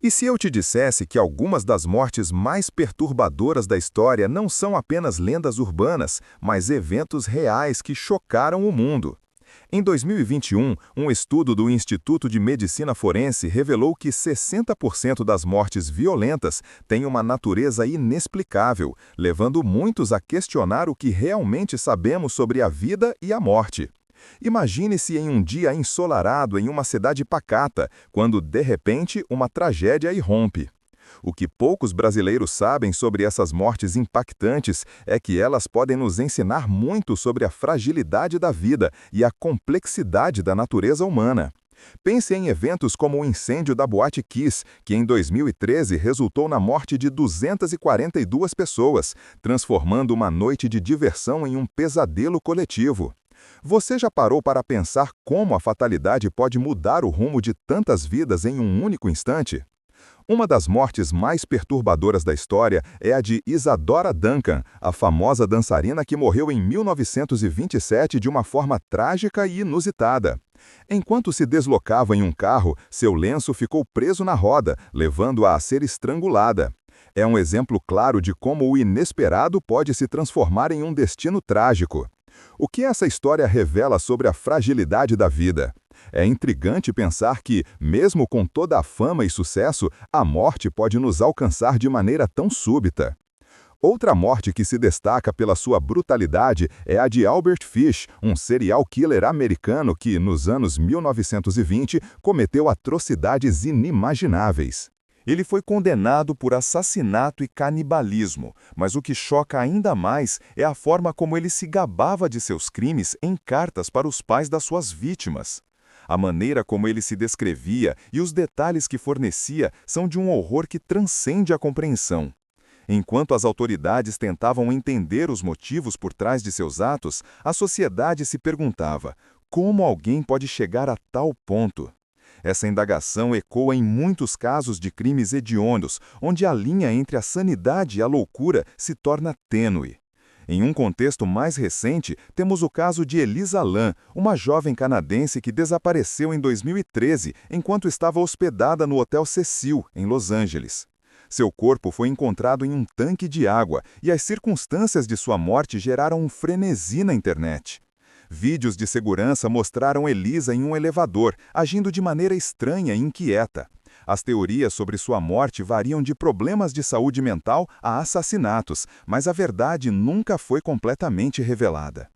E se eu te dissesse que algumas das mortes mais perturbadoras da história não são apenas lendas urbanas, mas eventos reais que chocaram o mundo? Em 2021, um estudo do Instituto de Medicina Forense revelou que 60% das mortes violentas têm uma natureza inexplicável, levando muitos a questionar o que realmente sabemos sobre a vida e a morte. Imagine-se em um dia ensolarado em uma cidade pacata, quando, de repente, uma tragédia irrompe. O que poucos brasileiros sabem sobre essas mortes impactantes é que elas podem nos ensinar muito sobre a fragilidade da vida e a complexidade da natureza humana. Pense em eventos como o incêndio da Boate Kiss, que em 2013 resultou na morte de 242 pessoas, transformando uma noite de diversão em um pesadelo coletivo. Você já parou para pensar como a fatalidade pode mudar o rumo de tantas vidas em um único instante? Uma das mortes mais perturbadoras da história é a de Isadora Duncan, a famosa dançarina que morreu em 1927 de uma forma trágica e inusitada. Enquanto se deslocava em um carro, seu lenço ficou preso na roda, levando-a a ser estrangulada. É um exemplo claro de como o inesperado pode se transformar em um destino trágico. O que essa história revela sobre a fragilidade da vida? É intrigante pensar que, mesmo com toda a fama e sucesso, a morte pode nos alcançar de maneira tão súbita. Outra morte que se destaca pela sua brutalidade é a de Albert Fish, um serial killer americano que, nos anos 1920, cometeu atrocidades inimagináveis. Ele foi condenado por assassinato e canibalismo, mas o que choca ainda mais é a forma como ele se gabava de seus crimes em cartas para os pais das suas vítimas. A maneira como ele se descrevia e os detalhes que fornecia são de um horror que transcende a compreensão. Enquanto as autoridades tentavam entender os motivos por trás de seus atos, a sociedade se perguntava: como alguém pode chegar a tal ponto? Essa indagação ecoa em muitos casos de crimes hediondos, onde a linha entre a sanidade e a loucura se torna tênue. Em um contexto mais recente, temos o caso de Elisa Lam, uma jovem canadense que desapareceu em 2013 enquanto estava hospedada no Hotel Cecil, em Los Angeles. Seu corpo foi encontrado em um tanque de água e as circunstâncias de sua morte geraram um frenesi na internet. Vídeos de segurança mostraram Elisa em um elevador, agindo de maneira estranha e inquieta. As teorias sobre sua morte variam de problemas de saúde mental a assassinatos, mas a verdade nunca foi completamente revelada.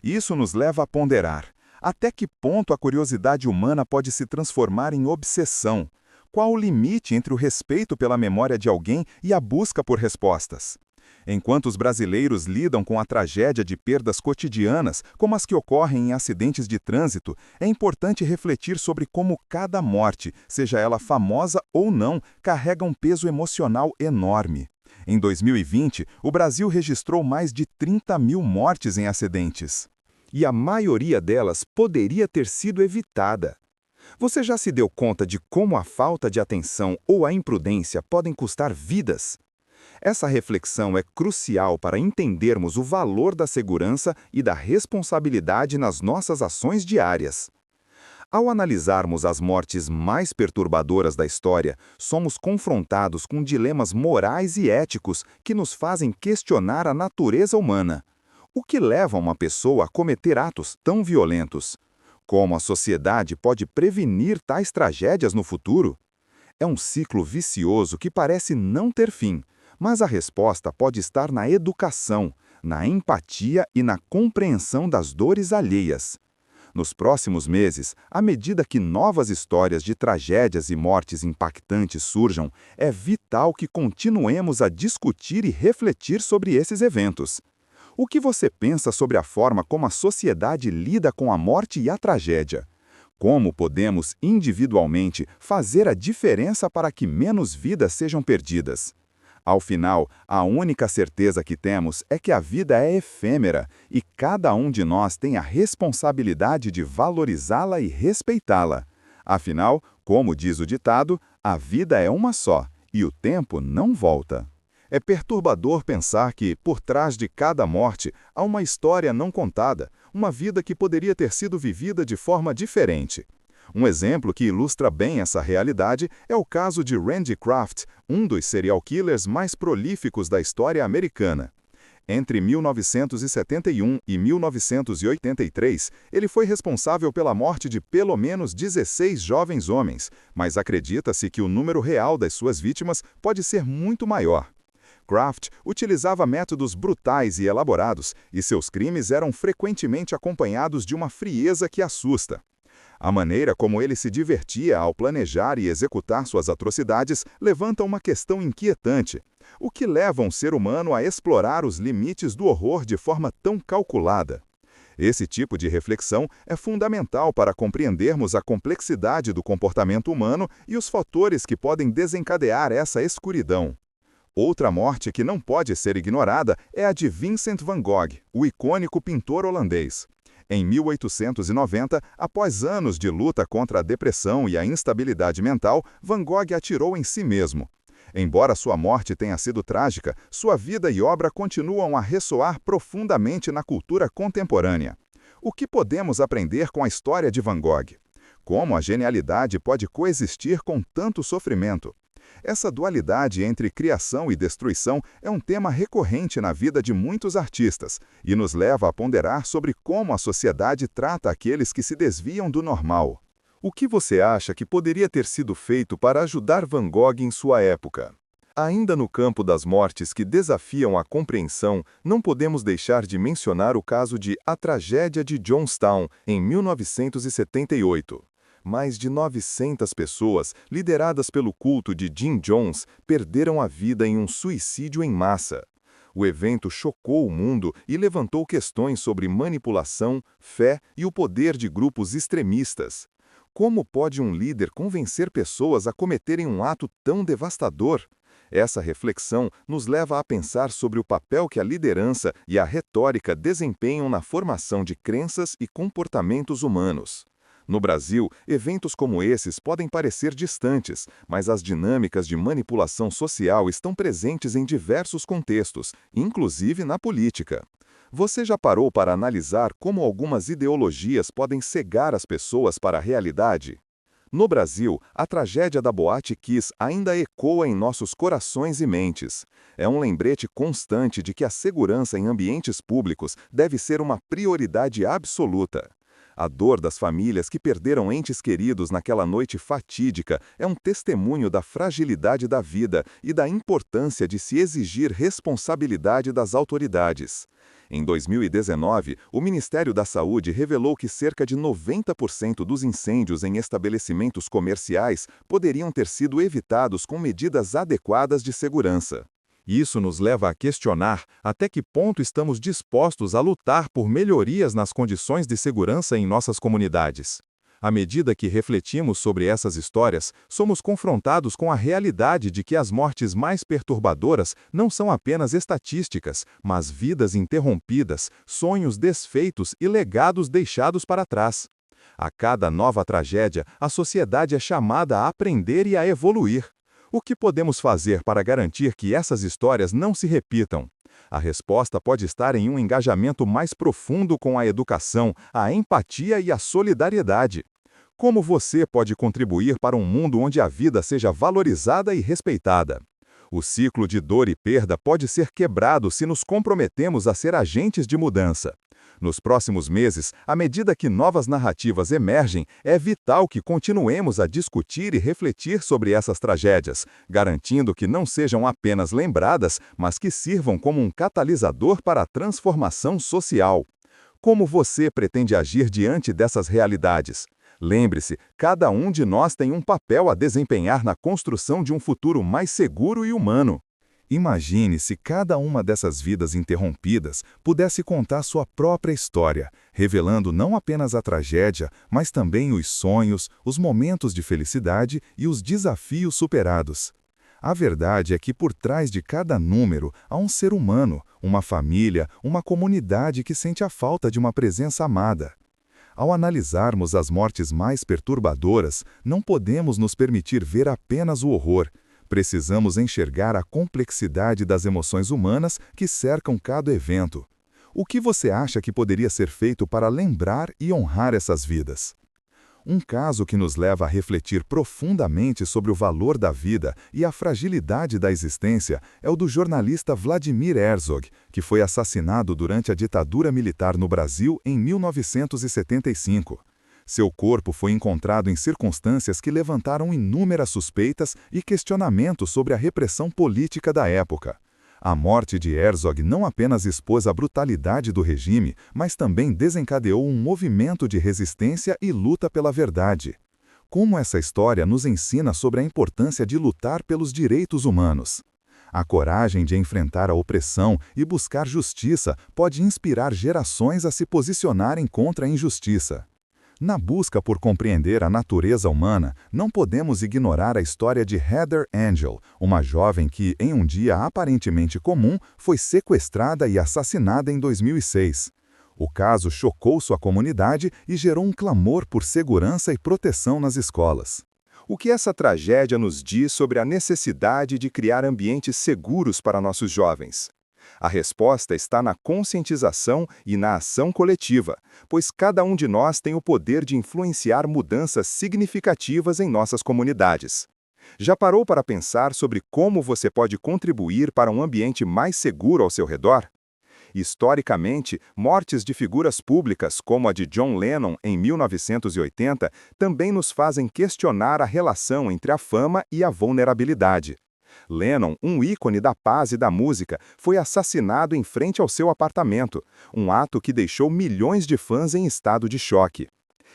Isso nos leva a ponderar: até que ponto a curiosidade humana pode se transformar em obsessão? Qual o limite entre o respeito pela memória de alguém e a busca por respostas? Enquanto os brasileiros lidam com a tragédia de perdas cotidianas, como as que ocorrem em acidentes de trânsito, é importante refletir sobre como cada morte, seja ela famosa ou não, carrega um peso emocional enorme. Em 2020, o Brasil registrou mais de 30 mil mortes em acidentes. E a maioria delas poderia ter sido evitada. Você já se deu conta de como a falta de atenção ou a imprudência podem custar vidas? Essa reflexão é crucial para entendermos o valor da segurança e da responsabilidade nas nossas ações diárias. Ao analisarmos as mortes mais perturbadoras da história, somos confrontados com dilemas morais e éticos que nos fazem questionar a natureza humana. O que leva uma pessoa a cometer atos tão violentos? Como a sociedade pode prevenir tais tragédias no futuro? É um ciclo vicioso que parece não ter fim. Mas a resposta pode estar na educação, na empatia e na compreensão das dores alheias. Nos próximos meses, à medida que novas histórias de tragédias e mortes impactantes surjam, é vital que continuemos a discutir e refletir sobre esses eventos. O que você pensa sobre a forma como a sociedade lida com a morte e a tragédia? Como podemos, individualmente, fazer a diferença para que menos vidas sejam perdidas? Ao final, a única certeza que temos é que a vida é efêmera e cada um de nós tem a responsabilidade de valorizá-la e respeitá-la. Afinal, como diz o ditado, a vida é uma só e o tempo não volta. É perturbador pensar que, por trás de cada morte, há uma história não contada, uma vida que poderia ter sido vivida de forma diferente. Um exemplo que ilustra bem essa realidade é o caso de Randy Kraft, um dos serial killers mais prolíficos da história americana. Entre 1971 e 1983, ele foi responsável pela morte de pelo menos 16 jovens homens, mas acredita-se que o número real das suas vítimas pode ser muito maior. Kraft utilizava métodos brutais e elaborados, e seus crimes eram frequentemente acompanhados de uma frieza que assusta. A maneira como ele se divertia ao planejar e executar suas atrocidades levanta uma questão inquietante. O que leva um ser humano a explorar os limites do horror de forma tão calculada? Esse tipo de reflexão é fundamental para compreendermos a complexidade do comportamento humano e os fatores que podem desencadear essa escuridão. Outra morte que não pode ser ignorada é a de Vincent van Gogh, o icônico pintor holandês. Em 1890, após anos de luta contra a depressão e a instabilidade mental, Van Gogh atirou em si mesmo. Embora sua morte tenha sido trágica, sua vida e obra continuam a ressoar profundamente na cultura contemporânea. O que podemos aprender com a história de Van Gogh? Como a genialidade pode coexistir com tanto sofrimento? Essa dualidade entre criação e destruição é um tema recorrente na vida de muitos artistas e nos leva a ponderar sobre como a sociedade trata aqueles que se desviam do normal. O que você acha que poderia ter sido feito para ajudar Van Gogh em sua época? Ainda no campo das mortes que desafiam a compreensão, não podemos deixar de mencionar o caso de A Tragédia de Johnstown, em 1978. Mais de 900 pessoas, lideradas pelo culto de Jim Jones, perderam a vida em um suicídio em massa. O evento chocou o mundo e levantou questões sobre manipulação, fé e o poder de grupos extremistas. Como pode um líder convencer pessoas a cometerem um ato tão devastador? Essa reflexão nos leva a pensar sobre o papel que a liderança e a retórica desempenham na formação de crenças e comportamentos humanos. No Brasil, eventos como esses podem parecer distantes, mas as dinâmicas de manipulação social estão presentes em diversos contextos, inclusive na política. Você já parou para analisar como algumas ideologias podem cegar as pessoas para a realidade? No Brasil, a tragédia da Boate Kiss ainda ecoa em nossos corações e mentes. É um lembrete constante de que a segurança em ambientes públicos deve ser uma prioridade absoluta. A dor das famílias que perderam entes queridos naquela noite fatídica é um testemunho da fragilidade da vida e da importância de se exigir responsabilidade das autoridades. Em 2019, o Ministério da Saúde revelou que cerca de 90% dos incêndios em estabelecimentos comerciais poderiam ter sido evitados com medidas adequadas de segurança. Isso nos leva a questionar até que ponto estamos dispostos a lutar por melhorias nas condições de segurança em nossas comunidades. À medida que refletimos sobre essas histórias, somos confrontados com a realidade de que as mortes mais perturbadoras não são apenas estatísticas, mas vidas interrompidas, sonhos desfeitos e legados deixados para trás. A cada nova tragédia, a sociedade é chamada a aprender e a evoluir. O que podemos fazer para garantir que essas histórias não se repitam? A resposta pode estar em um engajamento mais profundo com a educação, a empatia e a solidariedade. Como você pode contribuir para um mundo onde a vida seja valorizada e respeitada? O ciclo de dor e perda pode ser quebrado se nos comprometemos a ser agentes de mudança. Nos próximos meses, à medida que novas narrativas emergem, é vital que continuemos a discutir e refletir sobre essas tragédias, garantindo que não sejam apenas lembradas, mas que sirvam como um catalisador para a transformação social. Como você pretende agir diante dessas realidades? Lembre-se, cada um de nós tem um papel a desempenhar na construção de um futuro mais seguro e humano. Imagine se cada uma dessas vidas interrompidas pudesse contar sua própria história, revelando não apenas a tragédia, mas também os sonhos, os momentos de felicidade e os desafios superados. A verdade é que por trás de cada número há um ser humano, uma família, uma comunidade que sente a falta de uma presença amada. Ao analisarmos as mortes mais perturbadoras, não podemos nos permitir ver apenas o horror. Precisamos enxergar a complexidade das emoções humanas que cercam cada evento. O que você acha que poderia ser feito para lembrar e honrar essas vidas? Um caso que nos leva a refletir profundamente sobre o valor da vida e a fragilidade da existência é o do jornalista Vladimir Herzog, que foi assassinado durante a ditadura militar no Brasil em 1975. Seu corpo foi encontrado em circunstâncias que levantaram inúmeras suspeitas e questionamentos sobre a repressão política da época. A morte de Herzog não apenas expôs a brutalidade do regime, mas também desencadeou um movimento de resistência e luta pela verdade. Como essa história nos ensina sobre a importância de lutar pelos direitos humanos? A coragem de enfrentar a opressão e buscar justiça pode inspirar gerações a se posicionarem contra a injustiça. Na busca por compreender a natureza humana, não podemos ignorar a história de Heather Angel, uma jovem que, em um dia aparentemente comum, foi sequestrada e assassinada em 2006. O caso chocou sua comunidade e gerou um clamor por segurança e proteção nas escolas. O que essa tragédia nos diz sobre a necessidade de criar ambientes seguros para nossos jovens? A resposta está na conscientização e na ação coletiva, pois cada um de nós tem o poder de influenciar mudanças significativas em nossas comunidades. Já parou para pensar sobre como você pode contribuir para um ambiente mais seguro ao seu redor? Historicamente, mortes de figuras públicas, como a de John Lennon em 1980, também nos fazem questionar a relação entre a fama e a vulnerabilidade. Lennon, um ícone da paz e da música, foi assassinado em frente ao seu apartamento, um ato que deixou milhões de fãs em estado de choque.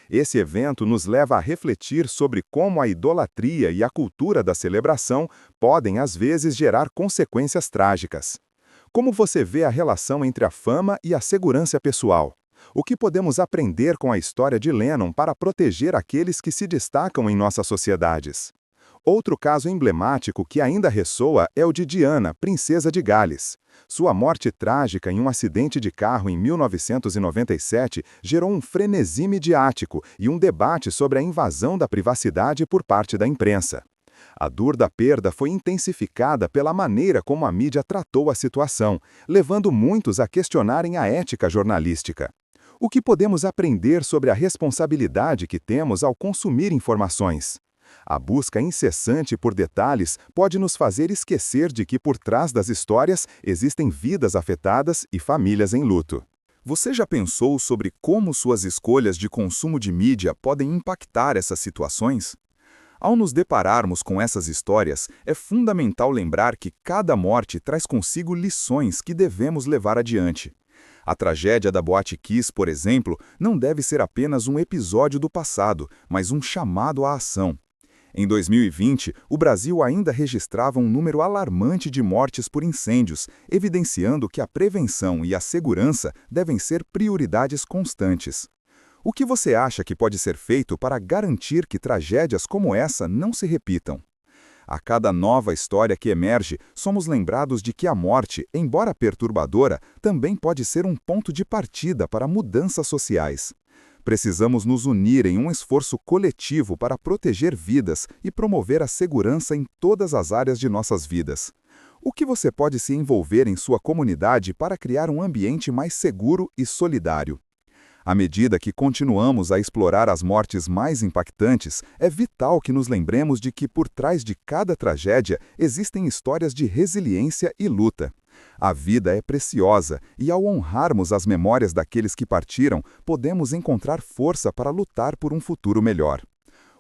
Esse evento nos leva a refletir sobre como a idolatria e a cultura da celebração podem, às vezes, gerar consequências trágicas. Como você vê a relação entre a fama e a segurança pessoal? O que podemos aprender com a história de Lennon para proteger aqueles que se destacam em nossas sociedades? Outro caso emblemático que ainda ressoa é o de Diana, princesa de Gales. Sua morte trágica em um acidente de carro em 1997 gerou um frenesi midiático e um debate sobre a invasão da privacidade por parte da imprensa. A dor da perda foi intensificada pela maneira como a mídia tratou a situação, levando muitos a questionarem a ética jornalística. O que podemos aprender sobre a responsabilidade que temos ao consumir informações? A busca incessante por detalhes pode nos fazer esquecer de que por trás das histórias existem vidas afetadas e famílias em luto. Você já pensou sobre como suas escolhas de consumo de mídia podem impactar essas situações? Ao nos depararmos com essas histórias, é fundamental lembrar que cada morte traz consigo lições que devemos levar adiante. A tragédia da Boate Kiss, por exemplo, não deve ser apenas um episódio do passado, mas um chamado à ação. Em 2020, o Brasil ainda registrava um número alarmante de mortes por incêndios, evidenciando que a prevenção e a segurança devem ser prioridades constantes. O que você acha que pode ser feito para garantir que tragédias como essa não se repitam? A cada nova história que emerge, somos lembrados de que a morte, embora perturbadora, também pode ser um ponto de partida para mudanças sociais. Precisamos nos unir em um esforço coletivo para proteger vidas e promover a segurança em todas as áreas de nossas vidas. O que você pode se envolver em sua comunidade para criar um ambiente mais seguro e solidário? À medida que continuamos a explorar as mortes mais impactantes, é vital que nos lembremos de que por trás de cada tragédia existem histórias de resiliência e luta. A vida é preciosa e, ao honrarmos as memórias daqueles que partiram, podemos encontrar força para lutar por um futuro melhor.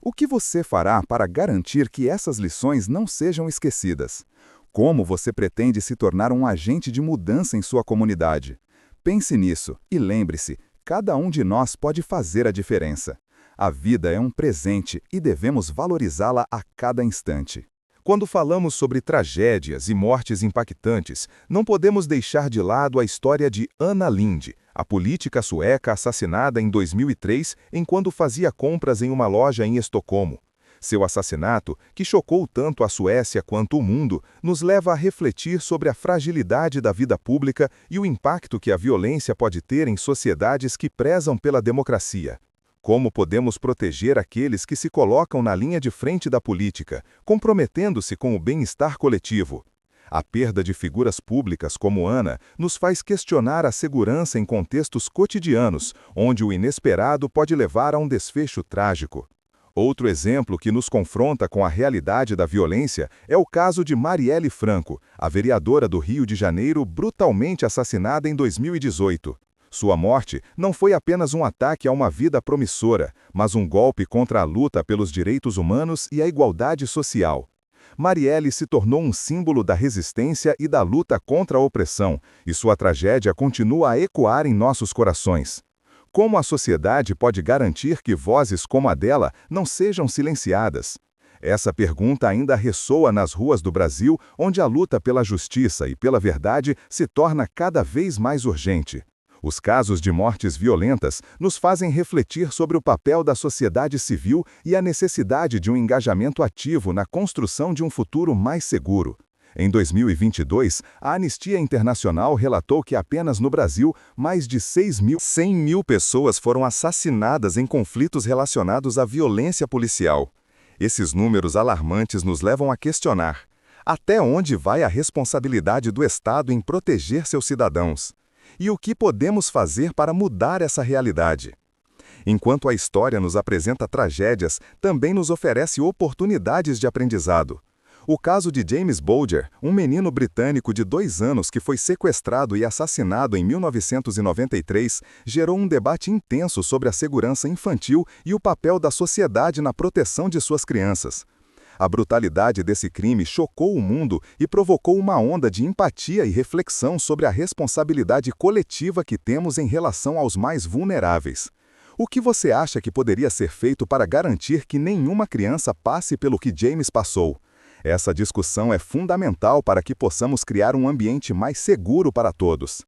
O que você fará para garantir que essas lições não sejam esquecidas? Como você pretende se tornar um agente de mudança em sua comunidade? Pense nisso e lembre-se, cada um de nós pode fazer a diferença. A vida é um presente e devemos valorizá-la a cada instante. Quando falamos sobre tragédias e mortes impactantes, não podemos deixar de lado a história de Anna Lindh, a política sueca assassinada em 2003 enquanto fazia compras em uma loja em Estocolmo. Seu assassinato, que chocou tanto a Suécia quanto o mundo, nos leva a refletir sobre a fragilidade da vida pública e o impacto que a violência pode ter em sociedades que prezam pela democracia. Como podemos proteger aqueles que se colocam na linha de frente da política, comprometendo-se com o bem-estar coletivo? A perda de figuras públicas como Ana nos faz questionar a segurança em contextos cotidianos, onde o inesperado pode levar a um desfecho trágico. Outro exemplo que nos confronta com a realidade da violência é o caso de Marielle Franco, a vereadora do Rio de Janeiro brutalmente assassinada em 2018. Sua morte não foi apenas um ataque a uma vida promissora, mas um golpe contra a luta pelos direitos humanos e a igualdade social. Marielle se tornou um símbolo da resistência e da luta contra a opressão, e sua tragédia continua a ecoar em nossos corações. Como a sociedade pode garantir que vozes como a dela não sejam silenciadas? Essa pergunta ainda ressoa nas ruas do Brasil, onde a luta pela justiça e pela verdade se torna cada vez mais urgente. Os casos de mortes violentas nos fazem refletir sobre o papel da sociedade civil e a necessidade de um engajamento ativo na construção de um futuro mais seguro. Em 2022, a Anistia Internacional relatou que apenas no Brasil, mais de 100 mil pessoas foram assassinadas em conflitos relacionados à violência policial. Esses números alarmantes nos levam a questionar: até onde vai a responsabilidade do Estado em proteger seus cidadãos? E o que podemos fazer para mudar essa realidade? Enquanto a história nos apresenta tragédias, também nos oferece oportunidades de aprendizado. O caso de James Bulger, um menino britânico de 2 anos que foi sequestrado e assassinado em 1993, gerou um debate intenso sobre a segurança infantil e o papel da sociedade na proteção de suas crianças. A brutalidade desse crime chocou o mundo e provocou uma onda de empatia e reflexão sobre a responsabilidade coletiva que temos em relação aos mais vulneráveis. O que você acha que poderia ser feito para garantir que nenhuma criança passe pelo que James passou? Essa discussão é fundamental para que possamos criar um ambiente mais seguro para todos.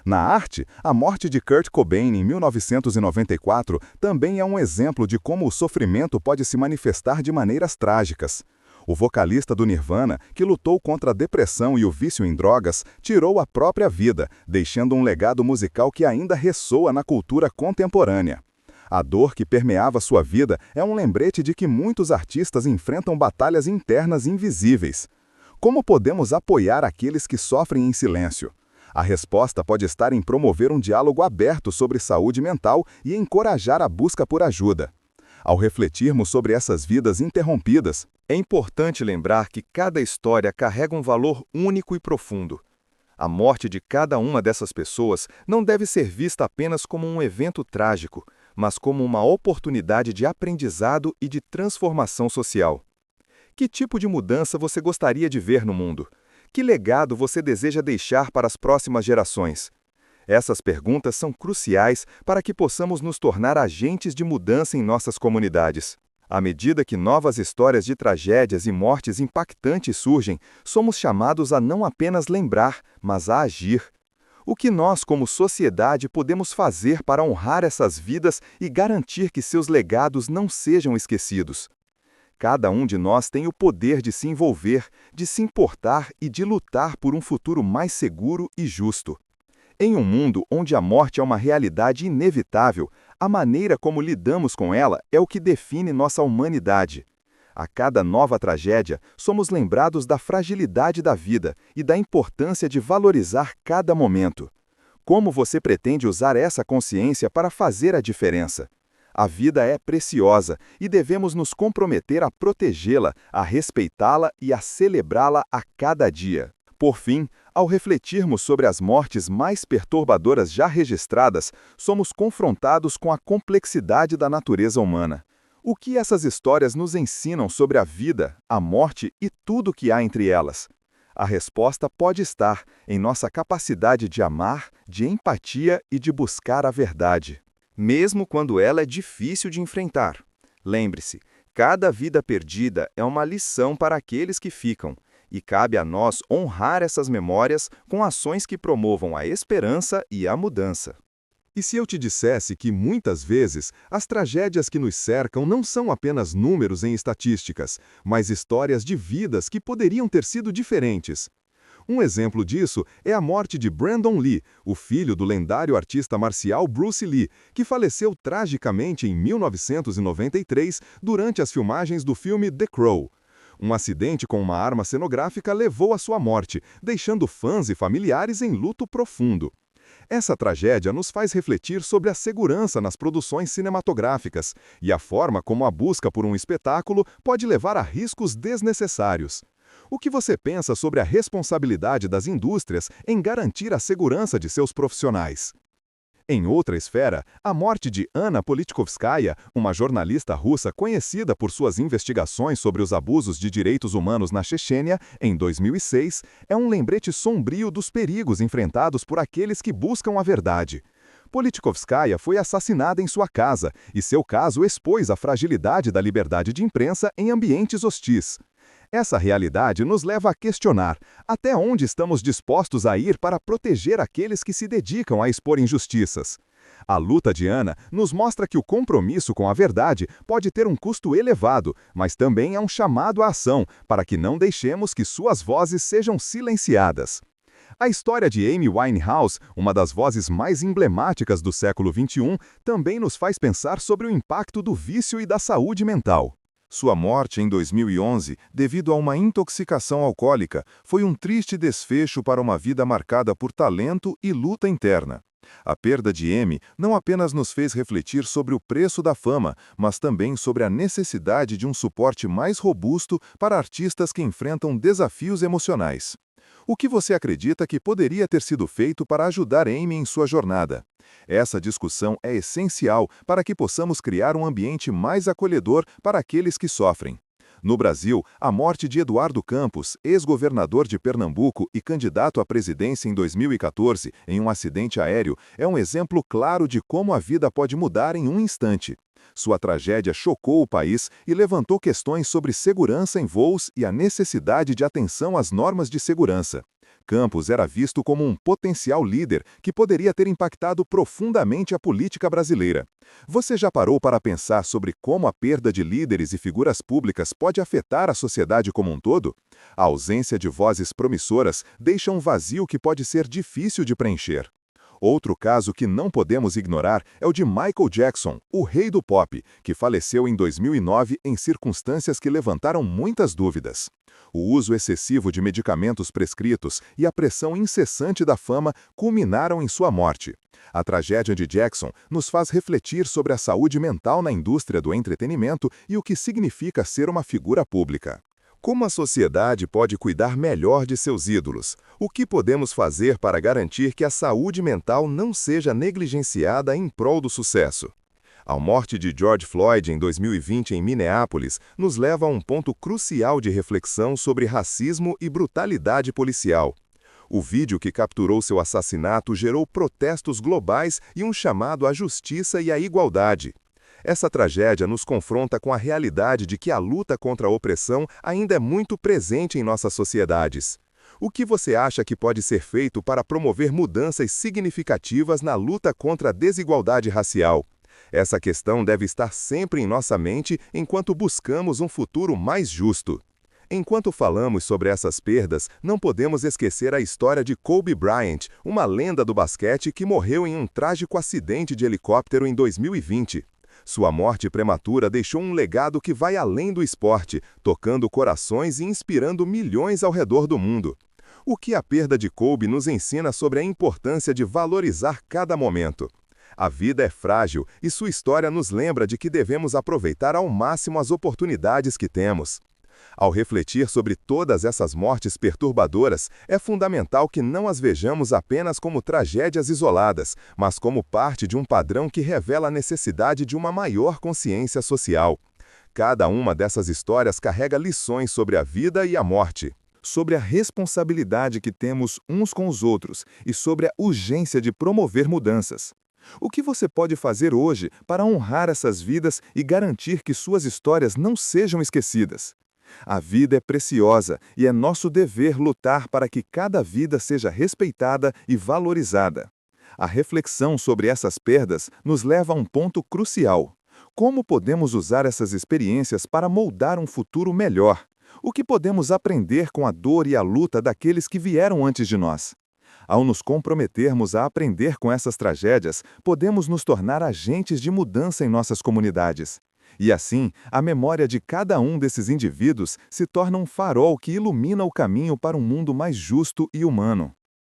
Na arte, a morte de Kurt Cobain em 1994 também é um exemplo de como o sofrimento pode se manifestar de maneiras trágicas. O vocalista do Nirvana, que lutou contra a depressão e o vício em drogas, tirou a própria vida, deixando um legado musical que ainda ressoa na cultura contemporânea. A dor que permeava sua vida é um lembrete de que muitos artistas enfrentam batalhas internas invisíveis. Como podemos apoiar aqueles que sofrem em silêncio? A resposta pode estar em promover um diálogo aberto sobre saúde mental e encorajar a busca por ajuda. Ao refletirmos sobre essas vidas interrompidas, é importante lembrar que cada história carrega um valor único e profundo. A morte de cada uma dessas pessoas não deve ser vista apenas como um evento trágico, mas como uma oportunidade de aprendizado e de transformação social. Que tipo de mudança você gostaria de ver no mundo? Que legado você deseja deixar para as próximas gerações? Essas perguntas são cruciais para que possamos nos tornar agentes de mudança em nossas comunidades. À medida que novas histórias de tragédias e mortes impactantes surgem, somos chamados a não apenas lembrar, mas a agir. O que nós, como sociedade, podemos fazer para honrar essas vidas e garantir que seus legados não sejam esquecidos? Cada um de nós tem o poder de se envolver, de se importar e de lutar por um futuro mais seguro e justo. Em um mundo onde a morte é uma realidade inevitável, a maneira como lidamos com ela é o que define nossa humanidade. A cada nova tragédia, somos lembrados da fragilidade da vida e da importância de valorizar cada momento. Como você pretende usar essa consciência para fazer a diferença? A vida é preciosa e devemos nos comprometer a protegê-la, a respeitá-la e a celebrá-la a cada dia. Por fim, ao refletirmos sobre as mortes mais perturbadoras já registradas, somos confrontados com a complexidade da natureza humana. O que essas histórias nos ensinam sobre a vida, a morte e tudo o que há entre elas? A resposta pode estar em nossa capacidade de amar, de empatia e de buscar a verdade, mesmo quando ela é difícil de enfrentar. Lembre-se, cada vida perdida é uma lição para aqueles que ficam, e cabe a nós honrar essas memórias com ações que promovam a esperança e a mudança. E se eu te dissesse que, muitas vezes, as tragédias que nos cercam não são apenas números em estatísticas, mas histórias de vidas que poderiam ter sido diferentes? Um exemplo disso é a morte de Brandon Lee, o filho do lendário artista marcial Bruce Lee, que faleceu tragicamente em 1993 durante as filmagens do filme The Crow. Um acidente com uma arma cenográfica levou à sua morte, deixando fãs e familiares em luto profundo. Essa tragédia nos faz refletir sobre a segurança nas produções cinematográficas e a forma como a busca por um espetáculo pode levar a riscos desnecessários. O que você pensa sobre a responsabilidade das indústrias em garantir a segurança de seus profissionais? Em outra esfera, a morte de Anna Politkovskaya, uma jornalista russa conhecida por suas investigações sobre os abusos de direitos humanos na Chechênia, em 2006, é um lembrete sombrio dos perigos enfrentados por aqueles que buscam a verdade. Politkovskaya foi assassinada em sua casa e seu caso expôs a fragilidade da liberdade de imprensa em ambientes hostis. Essa realidade nos leva a questionar até onde estamos dispostos a ir para proteger aqueles que se dedicam a expor injustiças. A luta de Anna nos mostra que o compromisso com a verdade pode ter um custo elevado, mas também é um chamado à ação para que não deixemos que suas vozes sejam silenciadas. A história de Amy Winehouse, uma das vozes mais emblemáticas do século XXI, também nos faz pensar sobre o impacto do vício e da saúde mental. Sua morte em 2011, devido a uma intoxicação alcoólica, foi um triste desfecho para uma vida marcada por talento e luta interna. A perda de Amy não apenas nos fez refletir sobre o preço da fama, mas também sobre a necessidade de um suporte mais robusto para artistas que enfrentam desafios emocionais. O que você acredita que poderia ter sido feito para ajudar Amy em sua jornada? Essa discussão é essencial para que possamos criar um ambiente mais acolhedor para aqueles que sofrem. No Brasil, a morte de Eduardo Campos, ex-governador de Pernambuco e candidato à presidência em 2014, em um acidente aéreo, é um exemplo claro de como a vida pode mudar em um instante. Sua tragédia chocou o país e levantou questões sobre segurança em voos e a necessidade de atenção às normas de segurança. Campos era visto como um potencial líder que poderia ter impactado profundamente a política brasileira. Você já parou para pensar sobre como a perda de líderes e figuras públicas pode afetar a sociedade como um todo? A ausência de vozes promissoras deixa um vazio que pode ser difícil de preencher. Outro caso que não podemos ignorar é o de Michael Jackson, o rei do pop, que faleceu em 2009 em circunstâncias que levantaram muitas dúvidas. O uso excessivo de medicamentos prescritos e a pressão incessante da fama culminaram em sua morte. A tragédia de Jackson nos faz refletir sobre a saúde mental na indústria do entretenimento e o que significa ser uma figura pública. Como a sociedade pode cuidar melhor de seus ídolos? O que podemos fazer para garantir que a saúde mental não seja negligenciada em prol do sucesso? A morte de George Floyd em 2020 em Minneapolis nos leva a um ponto crucial de reflexão sobre racismo e brutalidade policial. O vídeo que capturou seu assassinato gerou protestos globais e um chamado à justiça e à igualdade. Essa tragédia nos confronta com a realidade de que a luta contra a opressão ainda é muito presente em nossas sociedades. O que você acha que pode ser feito para promover mudanças significativas na luta contra a desigualdade racial? Essa questão deve estar sempre em nossa mente enquanto buscamos um futuro mais justo. Enquanto falamos sobre essas perdas, não podemos esquecer a história de Kobe Bryant, uma lenda do basquete que morreu em um trágico acidente de helicóptero em 2020. Sua morte prematura deixou um legado que vai além do esporte, tocando corações e inspirando milhões ao redor do mundo. O que a perda de Kobe nos ensina sobre a importância de valorizar cada momento? A vida é frágil e sua história nos lembra de que devemos aproveitar ao máximo as oportunidades que temos. Ao refletir sobre todas essas mortes perturbadoras, é fundamental que não as vejamos apenas como tragédias isoladas, mas como parte de um padrão que revela a necessidade de uma maior consciência social. Cada uma dessas histórias carrega lições sobre a vida e a morte, sobre a responsabilidade que temos uns com os outros e sobre a urgência de promover mudanças. O que você pode fazer hoje para honrar essas vidas e garantir que suas histórias não sejam esquecidas? A vida é preciosa e é nosso dever lutar para que cada vida seja respeitada e valorizada. A reflexão sobre essas perdas nos leva a um ponto crucial. Como podemos usar essas experiências para moldar um futuro melhor? O que podemos aprender com a dor e a luta daqueles que vieram antes de nós? Ao nos comprometermos a aprender com essas tragédias, podemos nos tornar agentes de mudança em nossas comunidades. E assim, a memória de cada um desses indivíduos se torna um farol que ilumina o caminho para um mundo mais justo e humano.